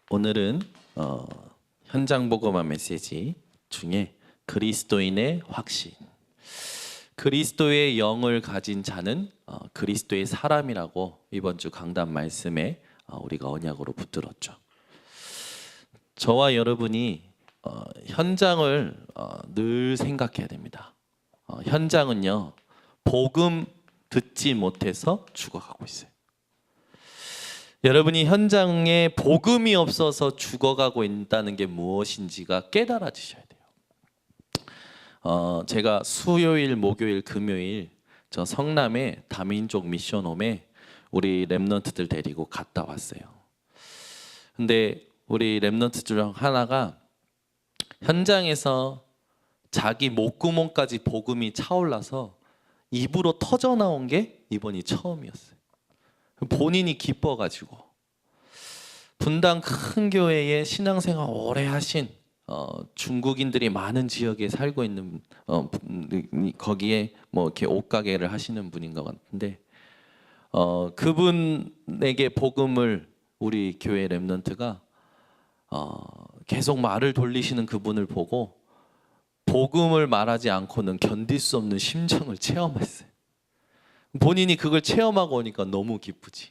오늘은 현장 복음화 메시지 중에 그리스도인의 확신, 그리스도의 영을 가진 자는 그리스도의 사람이라고 이번 주 강단 말씀에 우리가 언약으로 붙들었죠. 저와 여러분이 현장을 늘 생각해야 됩니다. 현장은요, 복음 듣지 못해서 죽어가고 있어요. 여러분이 현장에 복음이 없어서 죽어가고 있다는 게 무엇인지가 깨달아지셔야 돼요. 제가 수요일, 목요일, 금요일 저 성남의 다민족 미션홈에 우리 랩런트들 데리고 갔다 왔어요. 근데 우리 랩런트 중 하나가 현장에서 자기 목구멍까지 복음이 차올라서 입으로 터져 나온 게 이번이 처음이었어요. 본인이 기뻐가지고 분당 큰 교회에 신앙생활 오래 하신 중국인들이 많은 지역에 살고 있는 거기에 뭐 이렇게 옷가게를 하시는 분인 것 같은데 그분에게 복음을 우리 교회 랩런트가 계속 말을 돌리시는 그분을 보고 복음을 말하지 않고는 견딜 수 없는 심정을 체험했어요. 본인이 그걸 체험하고 오니까 너무 기쁘지.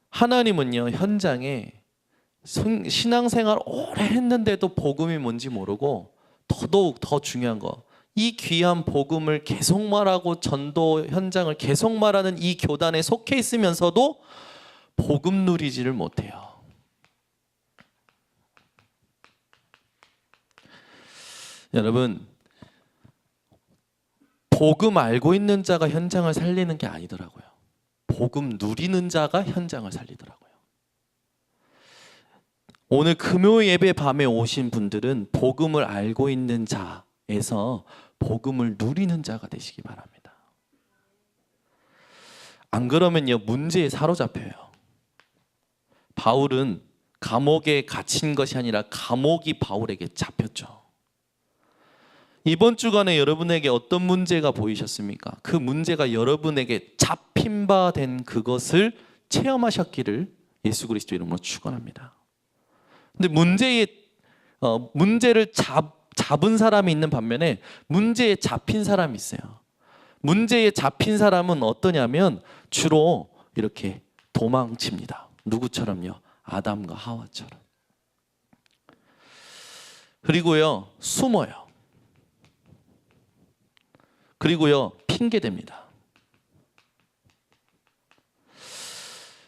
하나님은요, 현장에 신앙생활 오래 했는데도 복음이 뭔지 모르고 더더욱 더 중요한 거, 이 귀한 복음을 계속 말하고 전도 현장을 계속 말하는 이 교단에 속해 있으면서도 복음 누리지를 못해요. 여러분, 복음 알고 있는 자가 현장을 살리는 게 아니더라고요. 복음 누리는 자가 현장을 살리더라고요. 오늘 금요 예배 밤에 오신 분들은 복음을 알고 있는 자에서 복음을 누리는 자가 되시기 바랍니다. 안 그러면요, 문제에 사로잡혀요. 바울은 감옥에 갇힌 것이 아니라 감옥이 바울에게 잡혔죠. 이번 주간에 여러분에게 어떤 문제가 보이셨습니까? 그 문제가 여러분에게 잡힌 바 된 그것을 체험하셨기를 예수 그리스도 이름으로 축원합니다. 근데 문제를 잡은 사람이 있는 반면에 문제에 잡힌 사람이 있어요. 문제에 잡힌 사람은 어떠냐면 주로 이렇게 도망칩니다. 누구처럼요? 아담과 하와처럼. 그리고요, 숨어요. 그리고요, 핑계댑니다.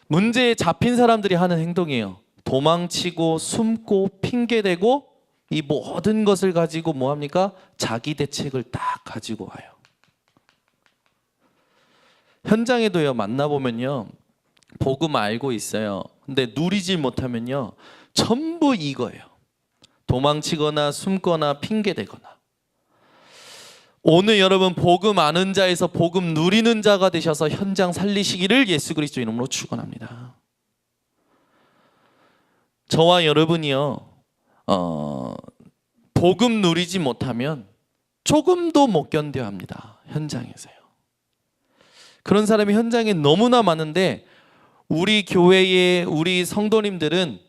문제에 잡힌 사람들이 하는 행동이에요. 도망치고 숨고 핑계대고 이 모든 것을 가지고 뭐합니까? 자기 대책을 딱 가지고 와요. 현장에도요, 만나보면요, 복음 알고 있어요. 근데 누리지 못하면요, 전부 이거예요. 도망치거나 숨거나 핑계대거나. 오늘 여러분 복음 아는 자에서 복음 누리는 자가 되셔서 현장 살리시기를 예수 그리스도 이름으로 축원합니다. 저와 여러분이요, 복음 누리지 못하면 조금도 못 견뎌야 합니다. 현장에서요. 그런 사람이 현장에 너무나 많은데 우리 교회의 우리 성도님들은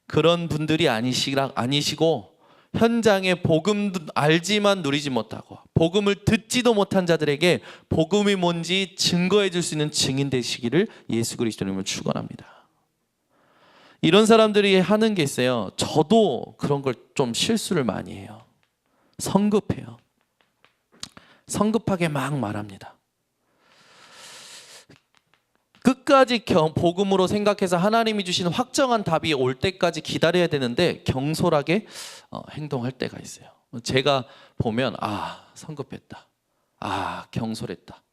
그런 분들이 아니시고 현장에 복음 알지만 누리지 못하고 복음을 듣지도 못한 자들에게 복음이 뭔지 증거해 줄 수 있는 증인 되시기를 예수 그리스도님을 축원합니다. 이런 사람들이 하는 게 있어요. 저도 그런 걸 좀 실수를 많이 해요. 성급해요. 성급하게 막 말합니다. 끝까지 복음으로 생각해서 하나님이 주시는 확정한 답이 올 때까지 기다려야 되는데 경솔하게 행동할 때가 있어요. 제가 보면 성급했다. 경솔했다.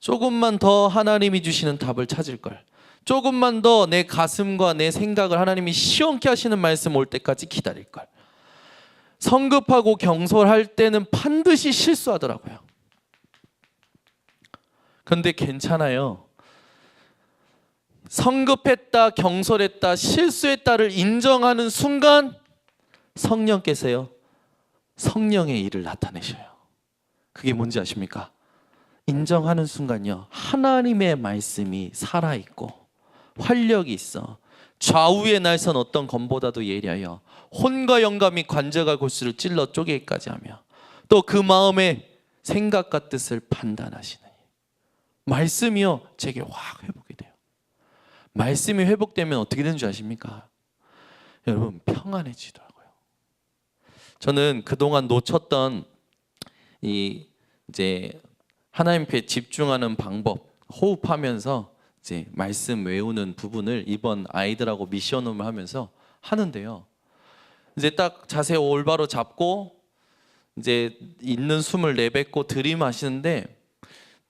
조금만 더 하나님이 주시는 답을 찾을 걸. 조금만 더 내 가슴과 내 생각을 하나님이 시원케 하시는 말씀 올 때까지 기다릴 걸. 성급하고 경솔할 때는 반드시 실수하더라고요. 그런데 괜찮아요. 성급했다, 경솔했다, 실수했다를 인정하는 순간 성령께서요, 성령의 일을 나타내셔요. 그게 뭔지 아십니까? 인정하는 순간요, 하나님의 말씀이 살아있고 활력이 있어 좌우의 날선 어떤 검보다도 예리하여 혼과 영감이 관절과 골수를 찔러 쪼개기까지 하며 또 그 마음의 생각과 뜻을 판단하시느니. 말씀이요 제게 확 회복이 돼요. 말씀이 회복되면 어떻게 되는 줄 아십니까? 여러분 평안해지더라고요. 저는 그동안 놓쳤던 이제 하나님께 집중하는 방법, 호흡하면서 이제 말씀 외우는 부분을 이번 아이들하고 미션홈을 하면서 하는데요. 이제 딱 자세 올바로 잡고 이제 있는 숨을 내뱉고 들이마시는데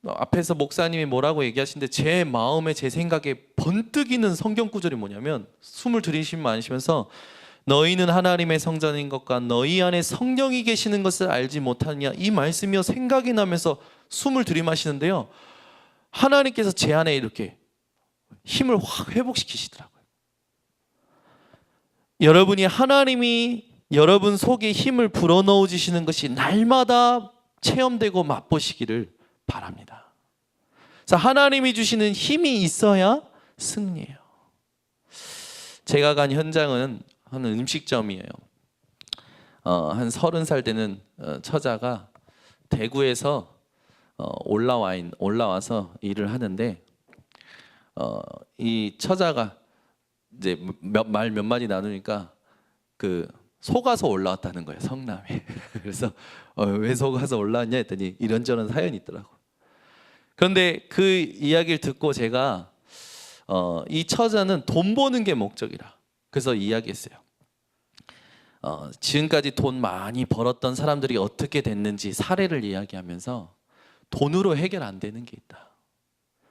앞에서 목사님이 뭐라고 얘기하시는데 제 마음에 제 생각에 번뜩이는 성경 구절이 뭐냐면 숨을 들이마시면서 너희는 하나님의 성전인 것과 너희 안에 성령이 계시는 것을 알지 못하느냐, 이 말씀이요 생각이 나면서 숨을 들이마시는데요, 하나님께서 제 안에 이렇게 힘을 확 회복시키시더라고요. 여러분이 하나님이 여러분 속에 힘을 불어넣어 주시는 것이 날마다 체험되고 맛보시기를 바랍니다. 자, 하나님이 주시는 힘이 있어야 승리해요. 제가 간 현장은 한 음식점이에요. 한 30살 되는 처자가 대구에서 올라와서 일을 하는데 이 처자가 이제 말 몇 마디 나누니까 그 속아서 올라왔다는 거예요, 성남에. 그래서 왜 속아서 올라왔냐 했더니 이런저런 사연이 있더라고. 그런데 그 이야기를 듣고 제가 이 처자는 돈 버는 게 목적이라 그래서 이야기했어요. 지금까지 돈 많이 벌었던 사람들이 어떻게 됐는지 사례를 이야기하면서 돈으로 해결 안 되는 게 있다.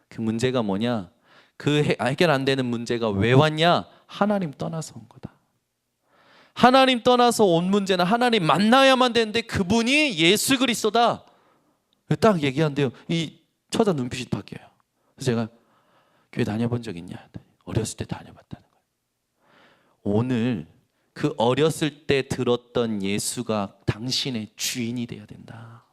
그 문제가 뭐냐? 그 해결 안 되는 문제가 왜 왔냐? 하나님 떠나서 온 거다. 하나님 떠나서 온 문제는 하나님 만나야만 되는데 그분이 예수 그리스도다. 딱 얘기한대요. 이 처자 눈빛이 바뀌어요. 그래서 제가 교회 다녀본 적 있냐? 어렸을 때 다녀봤다는 거예요. 오늘 그 어렸을 때 들었던 예수가 당신의 주인이 돼야 된다.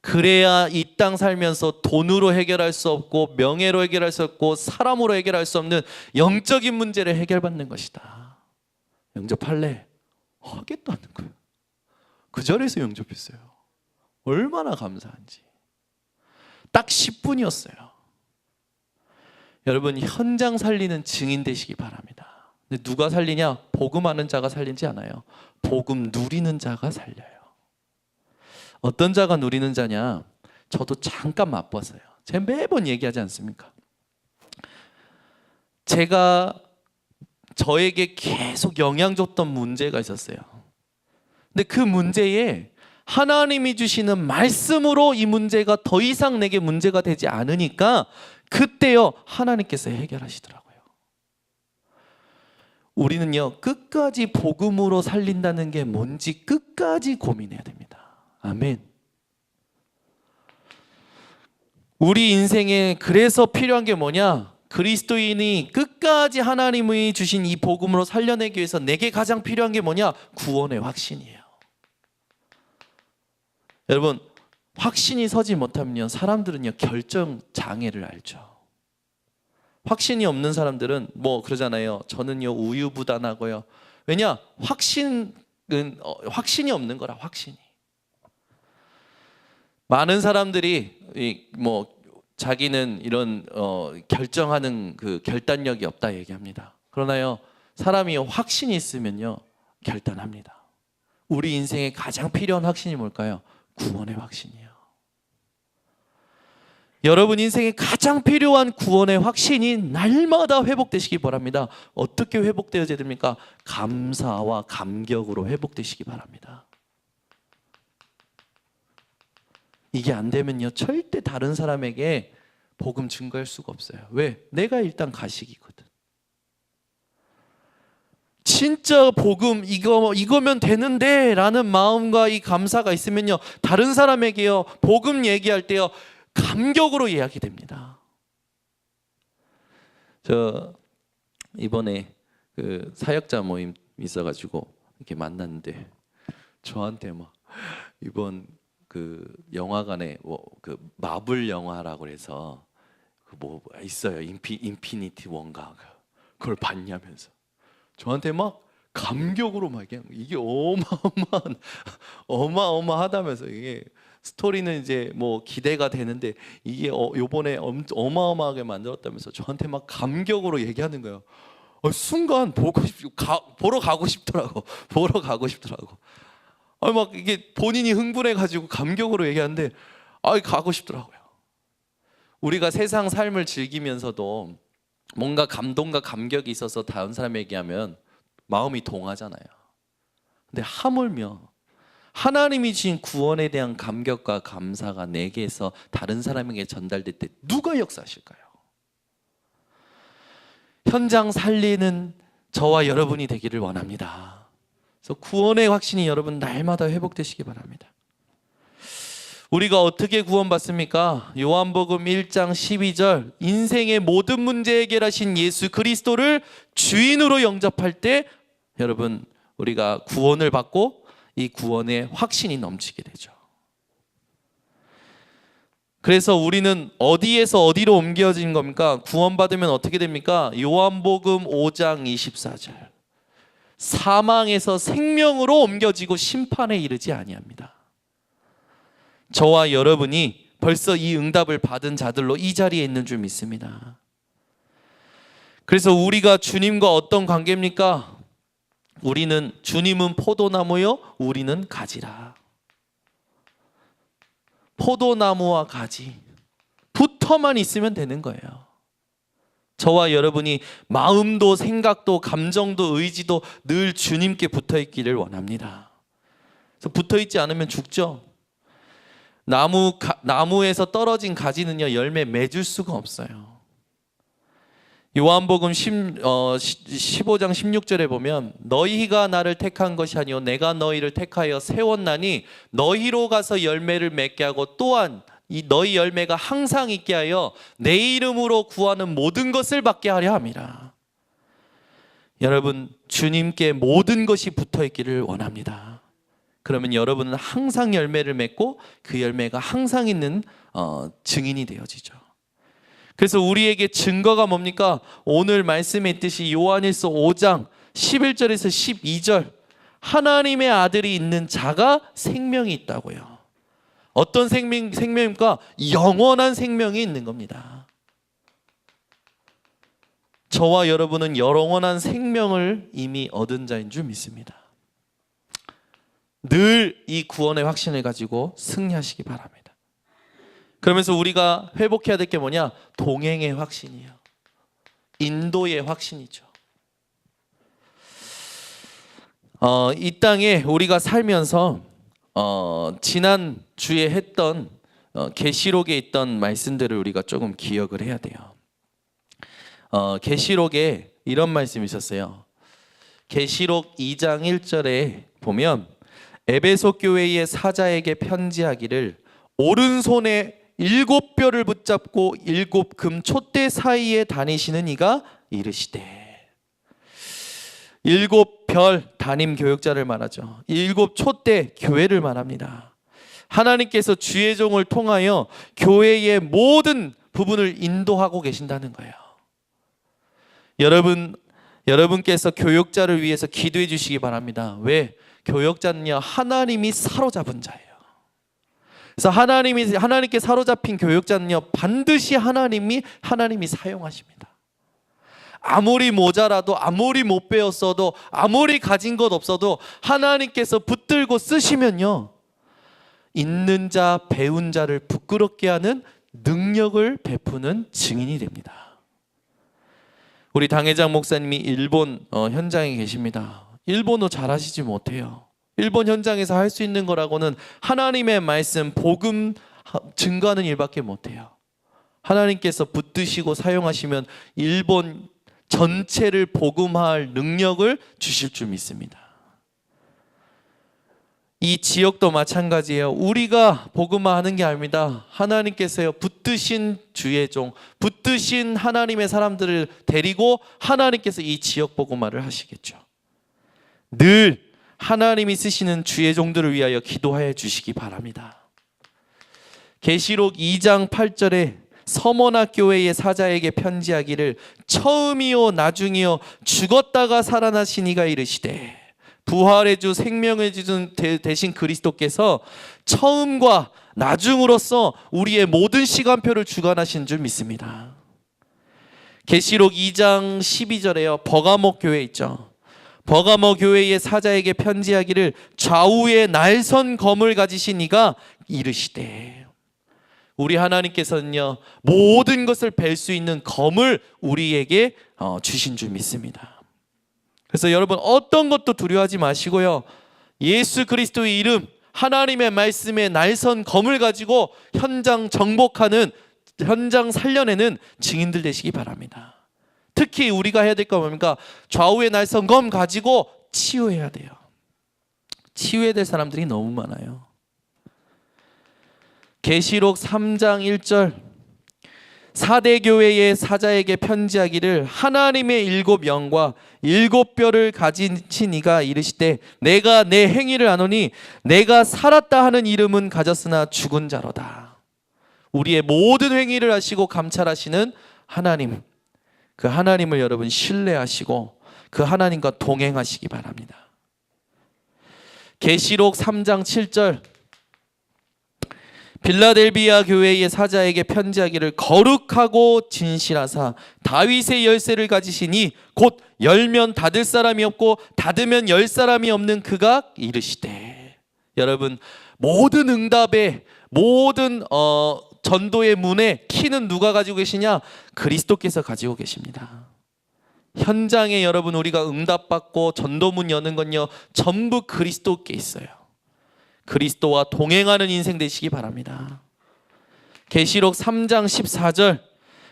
그래야 이 땅 살면서 돈으로 해결할 수 없고 명예로 해결할 수 없고 사람으로 해결할 수 없는 영적인 문제를 해결받는 것이다. 영접할래? 하겠다는 거예요. 그 자리에서 영접했어요. 얼마나 감사한지. 딱 10분이었어요. 여러분 현장 살리는 증인 되시기 바랍니다. 근데 누가 살리냐? 복음하는 자가 살리지 않아요. 복음 누리는 자가 살려요. 어떤 자가 누리는 자냐? 저도 잠깐 맛봤어요. 제가 매번 얘기하지 않습니까? 제가 저에게 계속 영향 줬던 문제가 있었어요. 근데 그 문제에 하나님이 주시는 말씀으로 이 문제가 더 이상 내게 문제가 되지 않으니까 그때요 하나님께서 해결하시더라고요. 우리는요 끝까지 복음으로 살린다는 게 뭔지 끝까지 고민해야 됩니다. 아멘. 우리 인생에 그래서 필요한 게 뭐냐? 그리스도인이 끝까지 하나님이 주신 이 복음으로 살려내기 위해서 내게 가장 필요한 게 뭐냐? 구원의 확신이에요. 여러분 확신이 서지 못하면요 사람들은요 결정 장애를 앓죠. 확신이 없는 사람들은 뭐 그러잖아요. 저는요 우유부단하고요. 왜냐? 확신이 없는 거라. 확신이. 많은 사람들이 뭐 자기는 이런 결정하는 그 결단력이 없다 얘기합니다. 그러나요 사람이 확신이 있으면요 결단합니다. 우리 인생에 가장 필요한 확신이 뭘까요? 구원의 확신이에요. 여러분 인생에 가장 필요한 구원의 확신이 날마다 회복되시기 바랍니다. 어떻게 회복되어야 됩니까? 감사와 감격으로 회복되시기 바랍니다. 이게 안 되면요 절대 다른 사람에게 복음 증거할 수가 없어요. 왜? 내가 일단 가식이거든. 진짜 복음 이거면 되는데 라는 마음과 이 감사가 있으면요 다른 사람에게요 복음 얘기할 때요 감격으로 이야기됩니다. 저 이번에 그 사역자 모임 있어가지고 이렇게 만났는데 저한테 막 이번 그 영화관에 그 마블 영화라고 해서 그 뭐 있어요. 인피니티 원가 그걸 봤냐면서 저한테 막 감격으로 막 이게 어마어마하다면서. 이게 스토리는 이제 뭐 기대가 되는데 이게 요번에 어마어마하게 만들었다면서 저한테 막 감격으로 얘기하는 거예요. 순간 보러 가고 싶더라고. 보러 가고 싶더라고. 막 이게 본인이 흥분해가지고 감격으로 얘기하는데 가고 싶더라고요. 우리가 세상 삶을 즐기면서도 뭔가 감동과 감격이 있어서 다른 사람에게 하면 마음이 동하잖아요. 근데 하물며 하나님이 주신 구원에 대한 감격과 감사가 내게서 다른 사람에게 전달될 때 누가 역사하실까요? 현장 살리는 저와 여러분이 되기를 원합니다. 그래서 구원의 확신이 여러분 날마다 회복되시기 바랍니다. 우리가 어떻게 구원받습니까? 요한복음 1장 12절 인생의 모든 문제 해결하신 예수 그리스도를 주인으로 영접할 때 여러분 우리가 구원을 받고 이 구원의 확신이 넘치게 되죠. 그래서 우리는 어디에서 어디로 옮겨진 겁니까? 구원받으면 어떻게 됩니까? 요한복음 5장 24절 사망에서 생명으로 옮겨지고 심판에 이르지 아니합니다. 저와 여러분이 벌써 이 응답을 받은 자들로 이 자리에 있는 줄 믿습니다. 그래서 우리가 주님과 어떤 관계입니까? 주님은 포도나무요, 우리는 가지라. 포도나무와 가지 붙어만 있으면 되는 거예요. 저와 여러분이 마음도 생각도 감정도 의지도 늘 주님께 붙어 있기를 원합니다. 그래서 붙어 있지 않으면 죽죠. 나무에서 떨어진 가지는요 열매 맺을 수가 없어요. 요한복음 15장 16절에 보면 너희가 나를 택한 것이 아니요 내가 너희를 택하여 세웠나니 너희로 가서 열매를 맺게 하고 또한 이 너희 열매가 항상 있게 하여 내 이름으로 구하는 모든 것을 받게 하려 함이라. 여러분 주님께 모든 것이 붙어 있기를 원합니다. 그러면 여러분은 항상 열매를 맺고 그 열매가 항상 있는 증인이 되어지죠. 그래서 우리에게 증거가 뭡니까? 오늘 말씀에 있듯이 요한일서 5장 11절에서 12절 하나님의 아들이 있는 자가 생명이 있다고요. 어떤 생명입니까? 영원한 생명이 있는 겁니다. 저와 여러분은 영원한 생명을 이미 얻은 자인 줄 믿습니다. 늘 이 구원의 확신을 가지고 승리하시기 바랍니다. 그러면서 우리가 회복해야 될 게 뭐냐? 동행의 확신이에요. 인도의 확신이죠. 이 땅에 우리가 살면서 지난 주에 했던 계시록에 있던 말씀들을 우리가 조금 기억을 해야 돼요. 계시록에 이런 말씀이 있었어요. 계시록 2장 1절에 보면 에베소 교회의 사자에게 편지하기를 오른손에 7뼈를 붙잡고 7금 촛대 사이에 다니시는 이가 이르시되 7별 담임 교역자를 말하죠. 7 촛대 교회를 말합니다. 하나님께서 주의 종을 통하여 교회의 모든 부분을 인도하고 계신다는 거예요. 여러분께서 교역자를 위해서 기도해 주시기 바랍니다. 왜? 교역자는요 하나님이 사로잡은 자예요. 그래서 하나님께 사로잡힌 교역자는요 반드시 하나님이 사용하십니다. 아무리 모자라도 아무리 못 배웠어도 아무리 가진 것 없어도 하나님께서 붙들고 쓰시면요 있는 자 배운 자를 부끄럽게 하는 능력을 베푸는 증인이 됩니다. 우리 당회장 목사님이 일본 현장에 계십니다. 일본어 잘하시지 못해요. 일본 현장에서 할 수 있는 거라고는 하나님의 말씀, 복음 증거하는 일밖에 못해요. 하나님께서 붙드시고 사용하시면 일본 전체를 복음화할 능력을 주실 줄 믿습니다. 이 지역도 마찬가지예요. 우리가 복음화하는 게 아닙니다. 하나님께서요 붙드신 주의 종, 붙드신 하나님의 사람들을 데리고 하나님께서 이 지역 복음화를 하시겠죠. 늘 하나님이 쓰시는 주의 종들을 위하여 기도해 주시기 바랍니다. 계시록 2장 8절에 서머나 교회의 사자에게 편지하기를 처음이요 나중이요 죽었다가 살아나시니가 이르시되, 부활의 주 생명의 주 대신 그리스도께서 처음과 나중으로서 우리의 모든 시간표를 주관하신 줄 믿습니다. 계시록 2장 12절에요. 버가모 교회 있죠. 버가모 교회의 사자에게 편지하기를 좌우에 날선 검을 가지신 이가 이르시되, 우리 하나님께서는요 모든 것을 뵐 수 있는 검을 우리에게 주신 줄 믿습니다. 그래서 여러분 어떤 것도 두려워하지 마시고요, 예수 그리스도의 이름, 하나님의 말씀에 날선 검을 가지고 현장 정복하는, 현장 살려내는 증인들 되시기 바랍니다. 특히 우리가 해야 될 건 뭡니까? 좌우에 날선 검 가지고 치유해야 돼요. 치유해야 될 사람들이 너무 많아요. 계시록 3장 1절, 사대 교회의 사자에게 편지하기를 하나님의 7영과 7뼈를 가진 이가 이르시되, 내가 내 행위를 아노니 내가 살았다 하는 이름은 가졌으나 죽은 자로다. 우리의 모든 행위를 하시고 감찰하시는 하나님, 그 하나님을 여러분 신뢰하시고 그 하나님과 동행하시기 바랍니다. 계시록 3장 7절, 빌라델비아 교회의 사자에게 편지하기를 거룩하고 진실하사 다윗의 열쇠를 가지시니 곧 열면 닫을 사람이 없고 닫으면 열 사람이 없는 그가 이르시되. 여러분, 모든 응답의, 모든 전도의 문에 키는 누가 가지고 계시냐? 그리스도께서 가지고 계십니다. 현장에 여러분 우리가 응답받고 전도문 여는 건요 전부 그리스도께 있어요. 그리스도와 동행하는 인생 되시기 바랍니다. 계시록 3장 14절,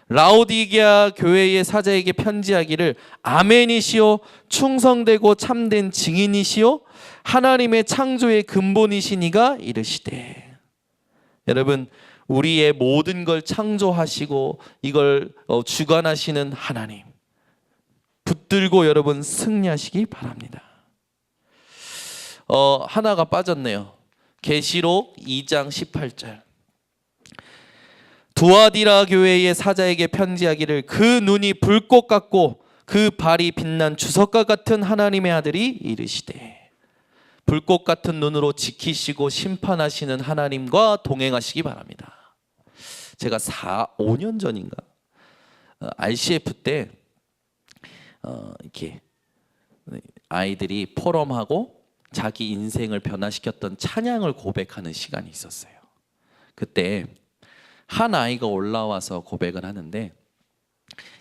라오디게아 교회의 사자에게 편지하기를 아멘이시오, 충성되고 참된 증인이시오, 하나님의 창조의 근본이시니가 이르시되. 여러분, 우리의 모든 걸 창조하시고 이걸 주관하시는 하나님 붙들고 여러분 승리하시기 바랍니다. 하나가 빠졌네요. 계시록 2장 18절, 두아디라 교회의 사자에게 편지하기를 그 눈이 불꽃 같고 그 발이 빛난 주석과 같은 하나님의 아들이 이르시되. 불꽃 같은 눈으로 지키시고 심판하시는 하나님과 동행하시기 바랍니다. 제가 5년 전인가 RCF 때 이렇게 아이들이 포럼하고 자기 인생을 변화시켰던 찬양을 고백하는 시간이 있었어요. 그때 한 아이가 올라와서 고백을 하는데,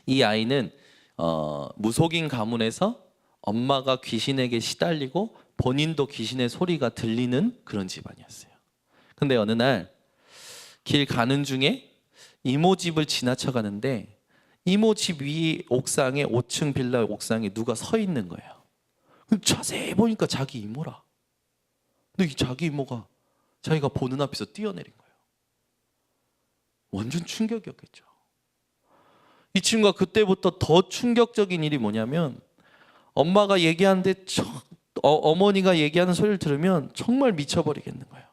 이 아이는 무속인 가문에서 엄마가 귀신에게 시달리고 본인도 귀신의 소리가 들리는 그런 집안이었어요. 근데 어느 날 길 가는 중에 이모 집을 지나쳐 가는데 이모 집 위 옥상에, 5층 빌라 옥상에 누가 서 있는 거예요. 자세히 보니까 자기 이모라. 근데 이 자기 이모가 자기가 보는 앞에서 뛰어내린 거예요. 완전 충격이었겠죠. 이 친구가 그때부터 더 충격적인 일이 뭐냐면, 엄마가 얘기하는데 어머니가 얘기하는 소리를 들으면 정말 미쳐버리겠는 거예요.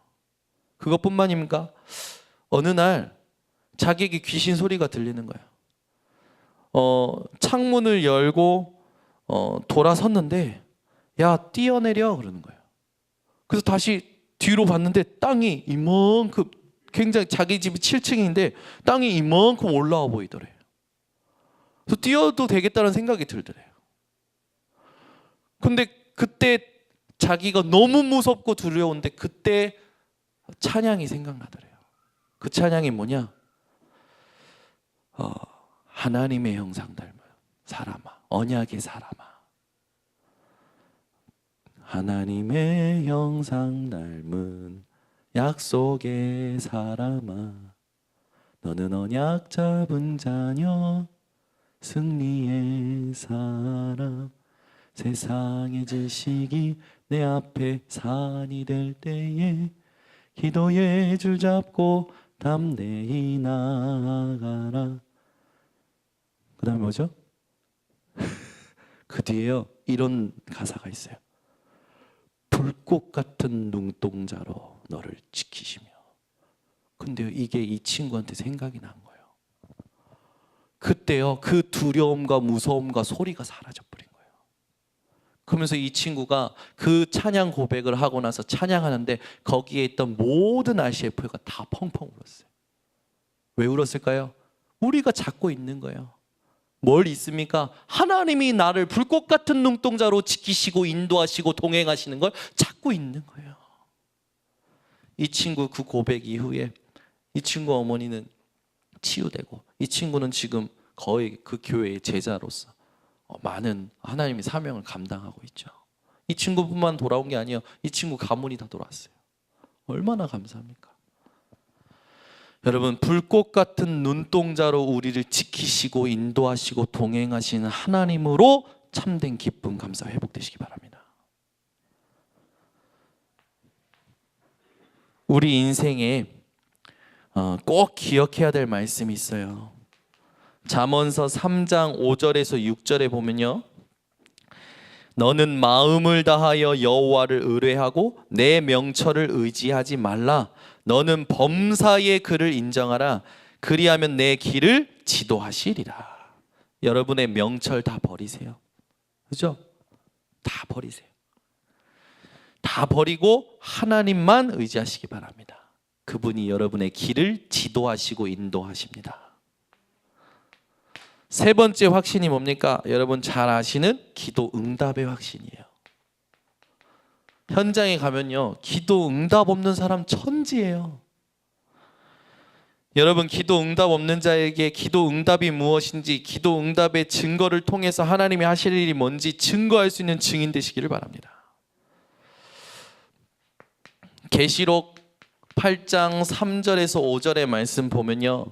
그것뿐만입니까? 어느 날 자기에게 귀신 소리가 들리는 거예요. 창문을 열고 돌아섰는데, 야 뛰어내려 그러는 거예요. 그래서 다시 뒤로 봤는데 땅이 이만큼, 굉장히 자기 집이 7층인데 땅이 이만큼 올라와 보이더래요. 그래서 뛰어도 되겠다는 생각이 들더래요. 근데 그때 자기가 너무 무섭고 두려운데 그때 찬양이 생각나더래요. 그 찬양이 뭐냐? 하나님의 형상 닮은 사람아, 언약의 사람아, 하나님의 형상 닮은 약속의 사람아, 너는 언약 잡은 자녀, 승리의 사람, 세상의 지식이 내 앞에 산이 될 때에 기도의 줄 잡고 담대히 나아가라. 그 다음에 뭐죠? 그 뒤에요 이런 가사가 있어요. 불꽃 같은 눈동자로 너를 지키시며. 근데요, 이게 이 친구한테 생각이 난 거예요. 그때요, 그 두려움과 무서움과 소리가 사라져 버린 거예요. 그러면서 이 친구가 그 찬양 고백을 하고 나서 찬양하는데 거기에 있던 모든 ICF가 다 펑펑 울었어요. 왜 울었을까요? 우리가 잡고 있는 거예요. 뭘 있습니까? 하나님이 나를 불꽃 같은 눈동자로 지키시고 인도하시고 동행하시는 걸 잡고 있는 거예요. 이 친구 그 고백 이후에 이 친구 어머니는 치유되고, 이 친구는 지금 거의 그 교회의 제자로서 많은 하나님의 사명을 감당하고 있죠. 이 친구뿐만 돌아온 게 아니에요. 이 친구 가문이 다 돌아왔어요. 얼마나 감사합니까? 여러분, 불꽃 같은 눈동자로 우리를 지키시고 인도하시고 동행하시는 하나님으로 참된 기쁨, 감사, 회복되시기 바랍니다. 우리 인생에 꼭 기억해야 될 말씀이 있어요. 잠언서 3장 5절에서 6절에 보면요, 너는 마음을 다하여 여호와를 의뢰하고 내 명철을 의지하지 말라. 너는 범사의 그를 인정하라. 그리하면 내 길을 지도하시리라. 여러분의 명철 다 버리세요. 그죠? 다 버리세요. 다 버리고 하나님만 의지하시기 바랍니다. 그분이 여러분의 길을 지도하시고 인도하십니다. 세 번째 확신이 뭡니까? 여러분 잘 아시는 기도 응답의 확신이에요. 현장에 가면요, 기도 응답 없는 사람 천지예요. 여러분, 기도 응답 없는 자에게 기도 응답이 무엇인지, 기도 응답의 증거를 통해서 하나님이 하실 일이 뭔지 증거할 수 있는 증인 되시기를 바랍니다. 계시록 8장 3절에서 5절의 말씀 보면요,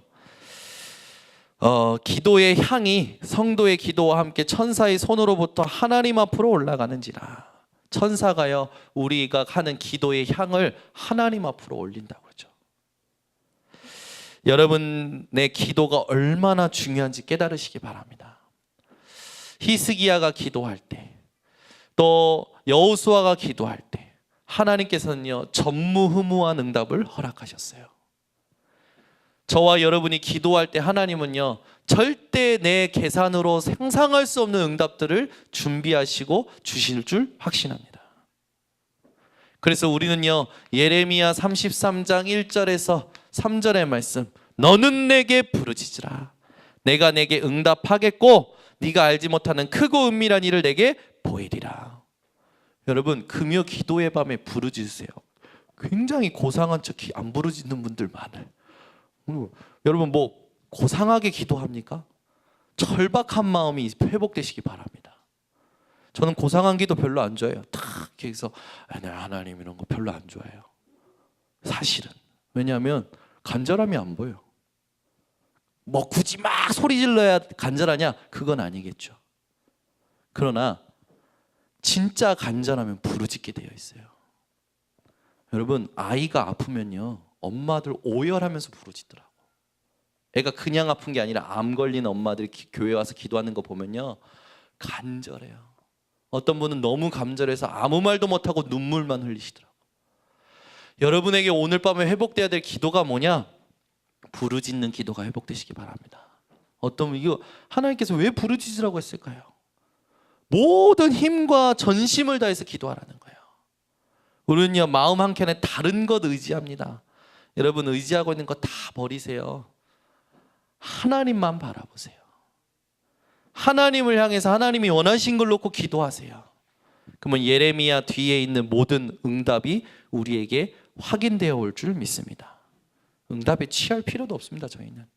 기도의 향이 성도의 기도와 함께 천사의 손으로부터 하나님 앞으로 올라가는지라. 천사가요, 우리가 하는 기도의 향을 하나님 앞으로 올린다고 그러죠. 여러분의 기도가 얼마나 중요한지 깨달으시기 바랍니다. 히스기야가 기도할 때, 또 여호수아가 기도할 때 하나님께서는요, 전무후무한 응답을 허락하셨어요. 저와 여러분이 기도할 때 하나님은요, 절대 내 계산으로 상상할 수 없는 응답들을 준비하시고 주실 줄 확신합니다. 그래서 우리는요, 예레미야 33장 1절에서 3절의 말씀, 너는 내게 부르짖으라. 내가 내게 응답하겠고 네가 알지 못하는 크고 은밀한 일을 내게 보이리라. 여러분, 금요 기도의 밤에 부르짖으세요. 굉장히 고상한 척 안 부르짖는 분들 많아요. 여러분, 뭐 고상하게 기도합니까? 절박한 마음이 회복되시기 바랍니다. 저는 고상한 기도 별로 안 좋아해요. 탁 해서 하나님 이런 거 별로 안 좋아해요. 사실은. 왜냐하면 간절함이 안 보여. 뭐 굳이 막 소리 질러야 간절하냐? 그건 아니겠죠. 그러나 진짜 간절하면 부르짖게 되어 있어요. 여러분, 아이가 아프면요, 엄마들 오열하면서 부르짖더라고. 애가 그냥 아픈 게 아니라 암 걸린 엄마들이 교회 와서 기도하는 거 보면요, 간절해요. 어떤 분은 너무 간절해서 아무 말도 못하고 눈물만 흘리시더라고. 여러분에게 오늘 밤에 회복돼야 될 기도가 뭐냐? 부르짖는 기도가 회복되시기 바랍니다. 어떤 분, 이거 하나님께서 왜 부르짖으라고 했을까요? 모든 힘과 전심을 다해서 기도하라는 거예요. 우리는요, 마음 한켠에 다른 것 의지합니다. 여러분, 의지하고 있는 거 다 버리세요. 하나님만 바라보세요. 하나님을 향해서 하나님이 원하신 걸 놓고 기도하세요. 그러면 예레미야 뒤에 있는 모든 응답이 우리에게 확인되어 올 줄 믿습니다. 응답에 취할 필요도 없습니다, 저희는.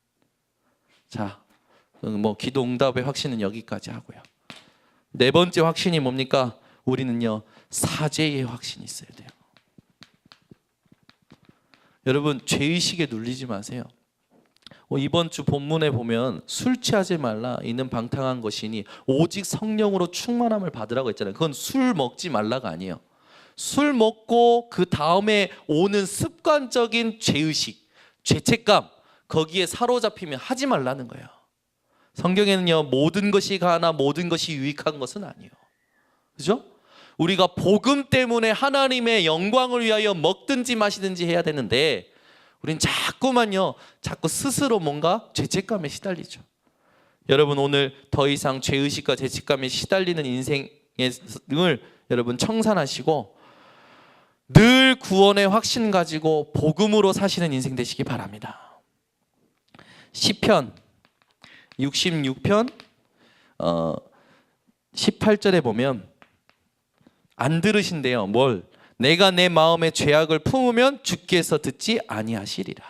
자, 뭐 기도 응답의 확신은 여기까지 하고요. 네 번째 확신이 뭡니까? 우리는요, 사죄의 확신이 있어야 돼요. 여러분, 죄의식에 눌리지 마세요. 이번 주 본문에 보면 술 취하지 말라, 이는 방탕한 것이니 오직 성령으로 충만함을 받으라고 했잖아요. 그건 술 먹지 말라가 아니에요. 술 먹고 그 다음에 오는 습관적인 죄의식, 죄책감, 거기에 사로잡히면 하지 말라는 거예요. 성경에는요, 모든 것이 가나 모든 것이 유익한 것은 아니에요. 그죠? 우리가 복음 때문에 하나님의 영광을 위하여 먹든지 마시든지 해야 되는데, 우린 자꾸 스스로 뭔가 죄책감에 시달리죠. 여러분 오늘 더 이상 죄의식과 죄책감에 시달리는 인생을 여러분 청산하시고 늘 구원의 확신 가지고 복음으로 사시는 인생 되시기 바랍니다. 시편 66편 18절에 보면 안 들으신대요. 뭘? 내가 내 마음에 죄악을 품으면 주께서 듣지 아니하시리라.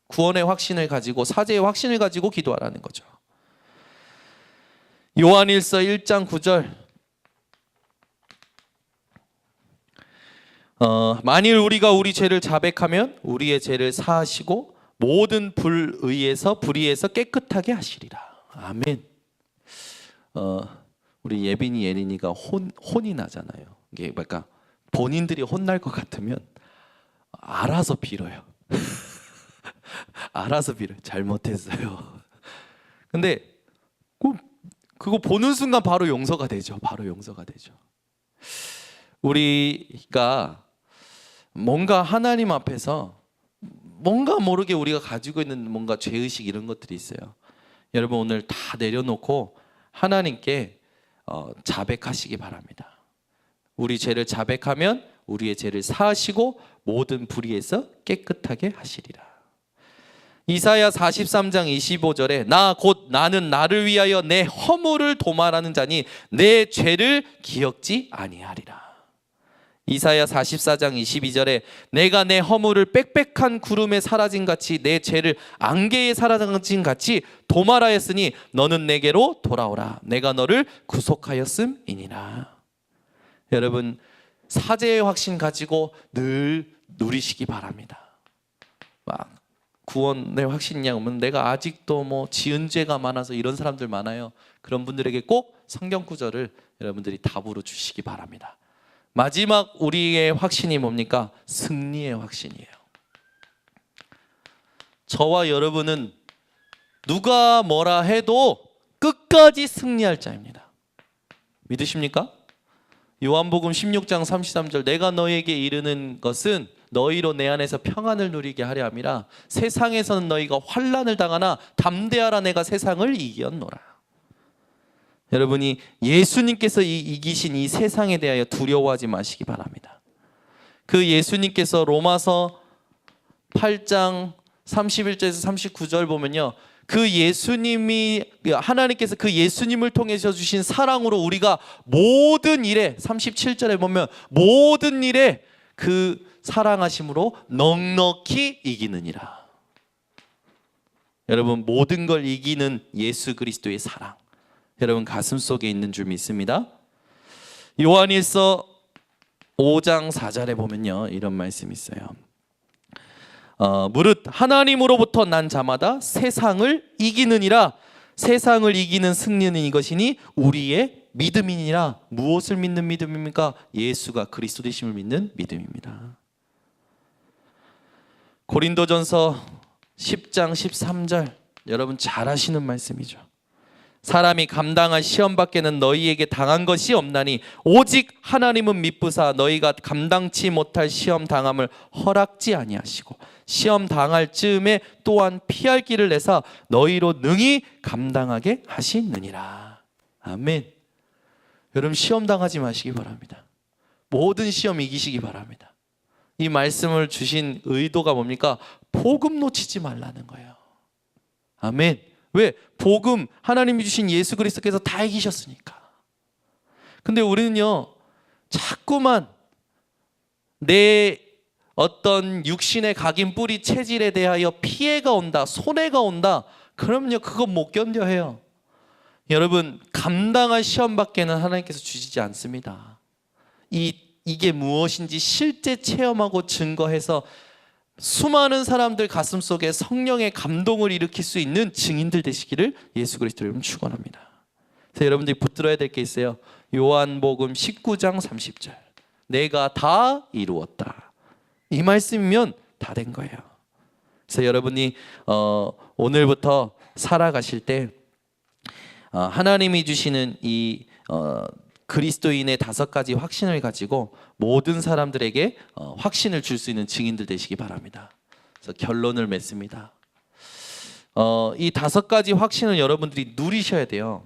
구원의 확신을 가지고 사죄의 확신을 가지고 기도하라는 거죠. 요한일서 1장 9절 만일 우리가 우리 죄를 자백하면 우리의 죄를 사하시고 모든 불의에서 깨끗하게 하시리라. 아멘. 우리 예빈이 예린이가 혼이 나잖아요. 이게 그러니까 본인들이 혼날 것 같으면 알아서 빌어요. 알아서 빌어요. 잘못했어요. 근데 그거 보는 순간 바로 용서가 되죠. 바로 용서가 되죠. 우리가 뭔가 하나님 앞에서 뭔가 모르게 우리가 가지고 있는 뭔가 죄의식 이런 것들이 있어요. 여러분 오늘 다 내려놓고 하나님께 자백하시기 바랍니다. 우리 죄를 자백하면 우리의 죄를 사하시고 모든 불의에서 깨끗하게 하시리라. 이사야 43장 25절에 나 곧 나는 나를 위하여 내 허물을 도말하는 자니 내 죄를 기억지 아니하리라. 이사야 44장 22절에 내가 내 허물을 빽빽한 구름에 사라진 같이 내 죄를 안개에 사라진 같이 도말하였으니 너는 내게로 돌아오라. 내가 너를 구속하였음이니라. 여러분 사죄의 확신 가지고 늘 누리시기 바랍니다. 막 구원의 확신이냐 하면 내가 아직도 뭐 지은 죄가 많아서 이런 사람들 많아요. 그런 분들에게 꼭 성경 구절을 여러분들이 답으로 주시기 바랍니다. 마지막 우리의 확신이 뭡니까? 승리의 확신이에요. 저와 여러분은 누가 뭐라 해도 끝까지 승리할 자입니다. 믿으십니까? 요한복음 16장 33절 내가 너에게 이르는 것은 너희로 내 안에서 평안을 누리게 하려 함이라. 세상에서는 너희가 환난을 당하나 담대하라 내가 세상을 이겼노라. 여러분이 예수님께서 이기신 이 세상에 대하여 두려워하지 마시기 바랍니다. 그 예수님께서 로마서 8장 31절에서 39절 보면요, 그 예수님이 하나님께서 그 예수님을 통해서 주신 사랑으로 우리가 모든 일에 37절에 보면 모든 일에 그 사랑하심으로 넉넉히 이기느니라. 여러분 모든 걸 이기는 예수 그리스도의 사랑 여러분 가슴 속에 있는 줄 믿습니다. 요한일서 5장 4절에 보면요 이런 말씀이 있어요. 무릇 하나님으로부터 난 자마다 세상을 이기느니라. 세상을 이기는 승리는 이것이니 우리의 믿음이니라. 무엇을 믿는 믿음입니까? 예수가 그리스도 되심을 믿는 믿음입니다. 고린도전서 10장 13절 여러분 잘 아시는 말씀이죠. 사람이 감당할 시험 밖에는 너희에게 당한 것이 없나니 오직 하나님은 미쁘사 너희가 감당치 못할 시험 당함을 허락지 아니하시고 시험 당할 즈음에 또한 피할 길을 내사 너희로 능히 감당하게 하시느니라. 아멘. 여러분 시험 당하지 마시기 바랍니다. 모든 시험 이기시기 바랍니다. 이 말씀을 주신 의도가 뭡니까? 복음 놓치지 말라는 거예요. 아멘. 왜? 복음 하나님이 주신 예수 그리스도께서 다 이기셨으니까. 근데 우리는요 자꾸만 내 어떤 육신의 각인 뿌리 체질에 대하여 피해가 온다, 손해가 온다, 그럼요 그거 못 견뎌 해요. 여러분 감당할 시험 밖에는 하나님께서 주시지 않습니다. 이게 무엇인지 실제 체험하고 증거해서 수많은 사람들 가슴 속에 성령의 감동을 일으킬 수 있는 증인들 되시기를 예수 그리스도로 여러분 축원합니다. 그래서 여러분들이 붙들어야 될 게 있어요. 요한복음 19장 30절 내가 다 이루었다. 이 말씀이면 다 된 거예요. 그래서 여러분이 오늘부터 살아가실 때 하나님이 주시는 이 그리스도인의 5가지 확신을 가지고 모든 사람들에게 확신을 줄 수 있는 증인들 되시기 바랍니다. 그래서 결론을 맺습니다. 이 5가지 확신을 여러분들이 누리셔야 돼요.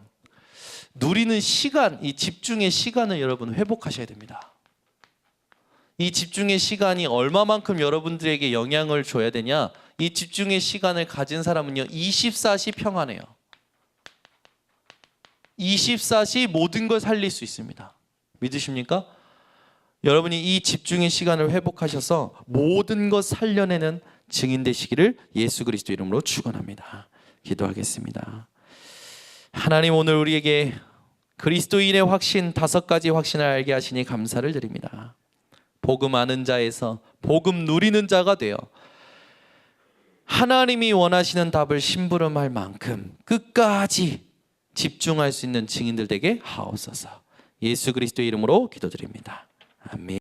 누리는 시간, 이 집중의 시간을 여러분 회복하셔야 됩니다. 이 집중의 시간이 얼마만큼 여러분들에게 영향을 줘야 되냐? 이 집중의 시간을 가진 사람은요 24시 평안해요. 24시 모든 걸 살릴 수 있습니다. 믿으십니까? 여러분이 이 집중의 시간을 회복하셔서 모든 것 살려내는 증인 되시기를 예수 그리스도 이름으로 축원합니다. 기도하겠습니다. 하나님, 오늘 우리에게 그리스도인의 확신 5가지 확신을 알게 하시니 감사를 드립니다. 복음 아는 자에서 복음 누리는 자가 되어 하나님이 원하시는 답을 심부름할 만큼 끝까지 집중할 수 있는 증인들 되게 하옵소서. 예수 그리스도의 이름으로 기도드립니다. 아멘.